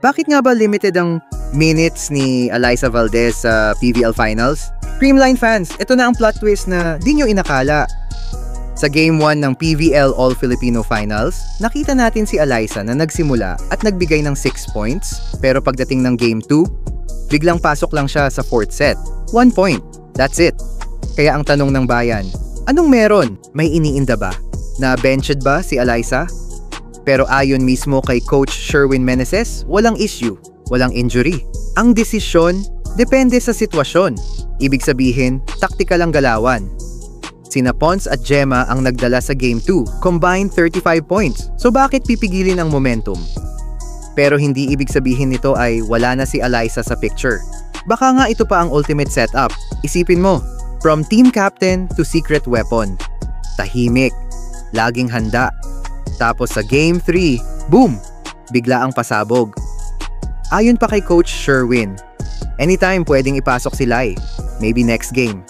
Bakit nga ba limited ang minutes ni Alyssa Valdez sa PVL Finals? Creamline fans, ito na ang plot twist na di nyo inakala. Sa Game 1 ng PVL All-Filipino Finals, nakita natin si Alyssa na nagsimula at nagbigay ng 6 points, pero pagdating ng Game 2, biglang pasok lang siya sa 4th set. 1 point. That's it. Kaya ang tanong ng bayan, anong meron? May iniinda ba? Na benched ba si Alyssa? Pero ayon mismo kay Coach Sherwin Meneses, walang issue, walang injury. Ang desisyon, depende sa sitwasyon. Ibig sabihin, taktikal ang galawan. Sina Pons at Gemma ang nagdala sa Game 2, combined 35 points. So bakit pipigilin ang momentum? Pero hindi ibig sabihin nito ay wala na si Alyssa sa picture. Baka nga ito pa ang ultimate setup. Isipin mo, from team captain to secret weapon. Tahimik, laging handa. Tapos sa Game 3, boom! Bigla ang pasabog. Ayon pa kay Coach Sherwin, anytime pwedeng ipasok si Lai, maybe next game.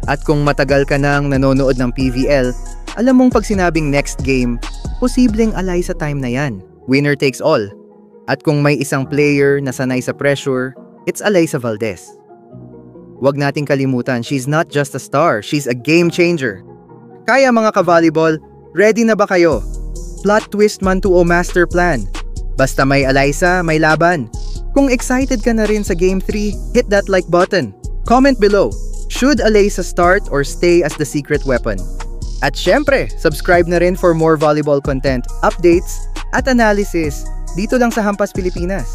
At kung matagal ka nang nanonood ng PVL, alam mong pag sinabing next game, posibleng Alyssa time na yan. Winner takes all. At kung may isang player na sanay sa pressure, it's Alyssa Valdez. Huwag nating kalimutan, she's not just a star, she's a game changer. Kaya mga ka-volleyball, ready na ba kayo? Plot twist man to o master plan. Basta may Alyssa, may laban. Kung excited ka na rin sa Game 3, hit that like button. Comment below, should Alyssa start or stay as the secret weapon? At syempre, subscribe na rin for more volleyball content, updates, at analysis dito lang sa Hampas Pilipinas.